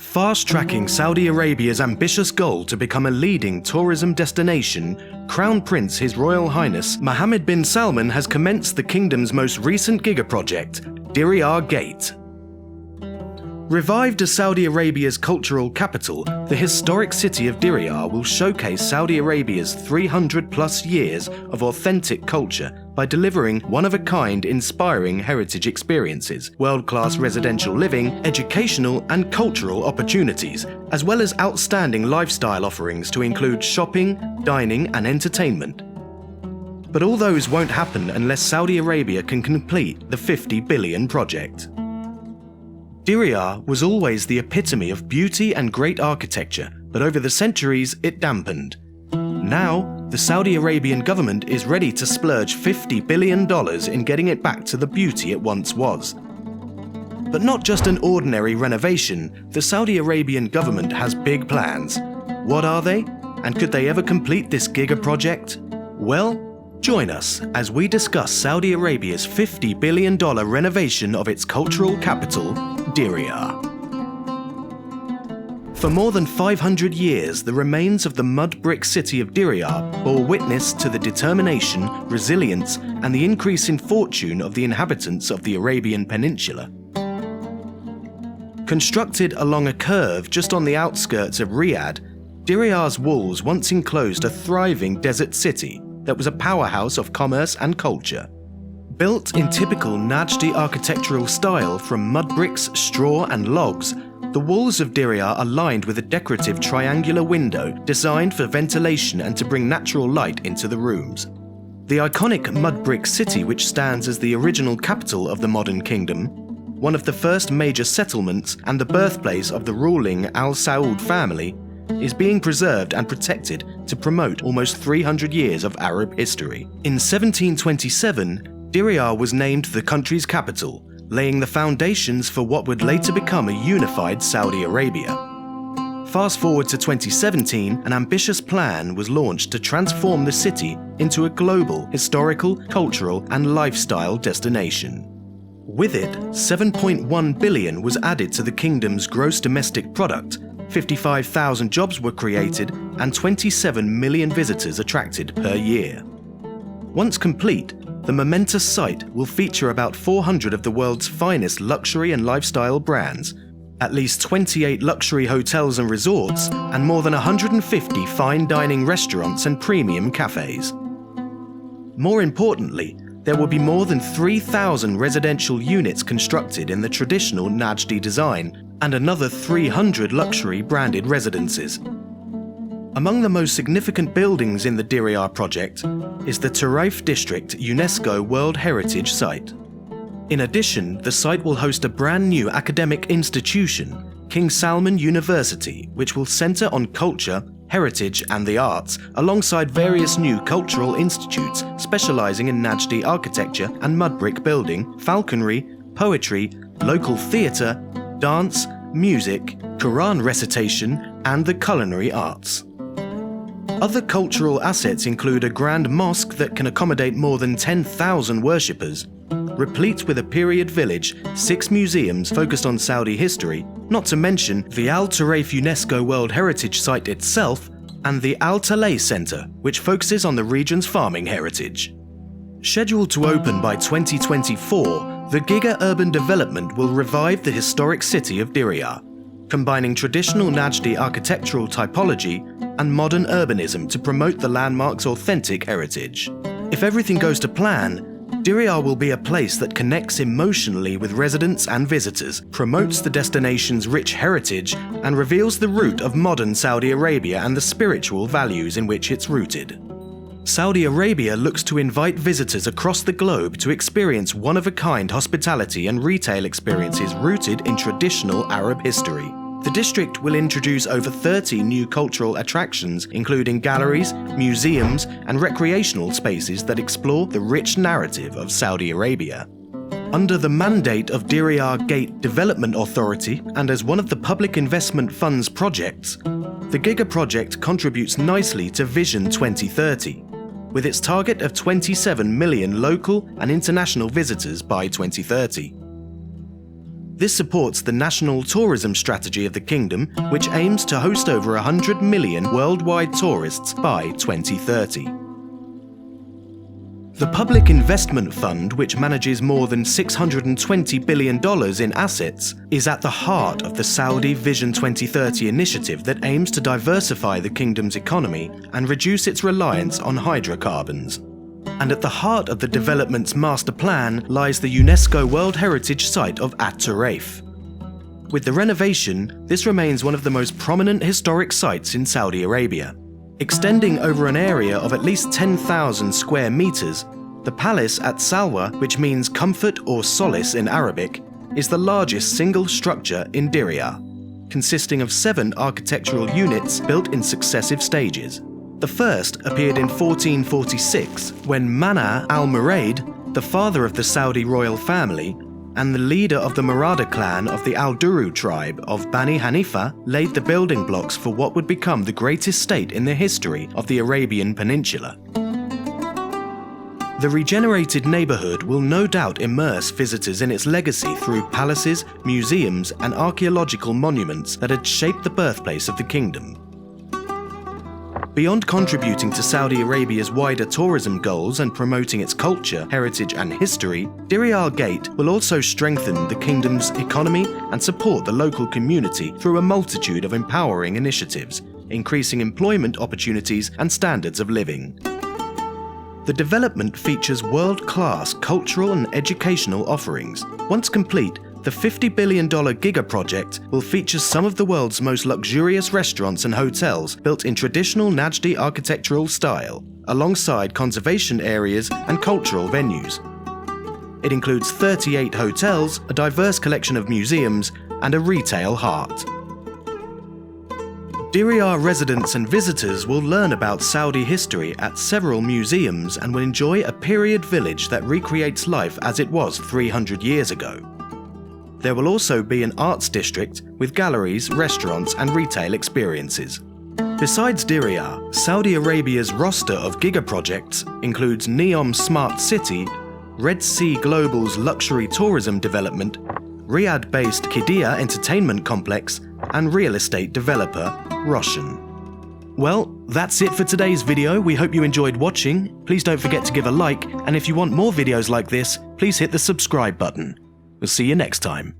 Fast-tracking Saudi Arabia's ambitious goal to become a leading tourism destination, Crown Prince His Royal Highness Mohammed bin Salman has commenced the kingdom's most recent Giga project, Diriyah Gate. Revived as Saudi Arabia's cultural capital, the historic city of Diriyah will showcase Saudi Arabia's 300-plus years of authentic culture by delivering one-of-a-kind inspiring heritage experiences, world-class residential living, educational and cultural opportunities, as well as outstanding lifestyle offerings to include shopping, dining and entertainment. But all those won't happen unless Saudi Arabia can complete the $50 billion project. Diriyah was always the epitome of beauty and great architecture, but over the centuries it dampened. Now, the Saudi Arabian government is ready to splurge $50 billion in getting it back to the beauty it once was. But not just an ordinary renovation, the Saudi Arabian government has big plans. What are they? And could they ever complete this Giga project? Well, join us as we discuss Saudi Arabia's $50 billion renovation of its cultural capital, Diriyah. For more than 500 years, the remains of the mud brick city of Diriyah bore witness to the determination, resilience, and the increasing fortune of the inhabitants of the Arabian Peninsula. Constructed along a curve just on the outskirts of Riyadh, Diriyah's walls once enclosed a thriving desert city that was a powerhouse of commerce and culture. Built in typical Najdi architectural style from mud bricks, straw and logs, the walls of Diriyah are lined with a decorative triangular window designed for ventilation and to bring natural light into the rooms. The iconic mud brick city, which stands as the original capital of the modern kingdom, one of the first major settlements and the birthplace of the ruling Al Saud family, is being preserved and protected to promote almost 300 years of Arab history. In 1727, Diriyah was named the country's capital, laying the foundations for what would later become a unified Saudi Arabia. Fast forward to 2017, an ambitious plan was launched to transform the city into a global historical, cultural and lifestyle destination. With it, $7.1 billion was added to the kingdom's gross domestic product, 55,000 jobs were created and 27 million visitors attracted per year. Once complete, the momentous site will feature about 400 of the world's finest luxury and lifestyle brands, at least 28 luxury hotels and resorts, and more than 150 fine dining restaurants and premium cafes. More importantly, there will be more than 3,000 residential units constructed in the traditional Najdi design and another 300 luxury branded residences. Among the most significant buildings in the Diriyah project is the At-Turaif district UNESCO World Heritage Site. In addition, the site will host a brand new academic institution, King Salman University, which will center on culture, heritage and the arts, alongside various new cultural institutes specializing in Najdi architecture and mud brick building, falconry, poetry, local theater, dance, music, Quran recitation and the culinary arts. Other cultural assets include a grand mosque that can accommodate more than 10,000 worshippers, replete with a period village, 6 museums focused on Saudi history, not to mention the At-Turaif UNESCO World Heritage Site itself, and the Al-Talay Center, which focuses on the region's farming heritage. Scheduled to open by 2024, the Giga urban development will revive the historic city of Diriyah, combining traditional Najdi architectural typology and modern urbanism to promote the landmark's authentic heritage. If everything goes to plan, Diriyah will be a place that connects emotionally with residents and visitors, promotes the destination's rich heritage, and reveals the root of modern Saudi Arabia and the spiritual values in which it's rooted. Saudi Arabia looks to invite visitors across the globe to experience one-of-a-kind hospitality and retail experiences rooted in traditional Arab history. The district will introduce over 30 new cultural attractions, including galleries, museums, and recreational spaces that explore the rich narrative of Saudi Arabia. Under the mandate of Diriyah Gate Development Authority and as one of the Public Investment Fund's projects, the Giga project contributes nicely to Vision 2030, with its target of 27 million local and international visitors by 2030. This supports the national tourism strategy of the kingdom, which aims to host over 100 million worldwide tourists by 2030. The Public Investment Fund, which manages more than $620 billion in assets, is at the heart of the Saudi Vision 2030 initiative that aims to diversify the kingdom's economy and reduce its reliance on hydrocarbons. And at the heart of the development's master plan lies the UNESCO World Heritage Site of At-Turaif. With the renovation, this remains one of the most prominent historic sites in Saudi Arabia. Extending over an area of at least 10,000 square meters, the palace at Salwa, which means comfort or solace in Arabic, is the largest single structure in Diriyah, consisting of 7 architectural units built in successive stages. The first appeared in 1446, when Mana al-Muraid, the father of the Saudi royal family, and the leader of the Murada clan of the Al-Duru tribe of Bani Hanifa laid the building blocks for what would become the greatest state in the history of the Arabian Peninsula. The regenerated neighborhood will no doubt immerse visitors in its legacy through palaces, museums, and archaeological monuments that had shaped the birthplace of the kingdom. Beyond contributing to Saudi Arabia's wider tourism goals and promoting its culture, heritage and history, Diriyah Gate will also strengthen the kingdom's economy and support the local community through a multitude of empowering initiatives, increasing employment opportunities and standards of living. The development features world-class cultural and educational offerings. Once complete, the $50 billion Giga project will feature some of the world's most luxurious restaurants and hotels built in traditional Najdi architectural style, alongside conservation areas and cultural venues. It includes 38 hotels, a diverse collection of museums, and a retail heart. Diriyah residents and visitors will learn about Saudi history at several museums and will enjoy a period village that recreates life as it was 300 years ago. There will also be an arts district with galleries, restaurants, and retail experiences. Besides Diriyah, Saudi Arabia's roster of Giga projects includes Neom Smart City, Red Sea Global's luxury tourism development, Riyadh-based Qiddiya entertainment complex, and real estate developer Roshan. Well, that's it for today's video. We hope you enjoyed watching. Please don't forget to give a like, and if you want more videos like this, please hit the subscribe button. We'll see you next time.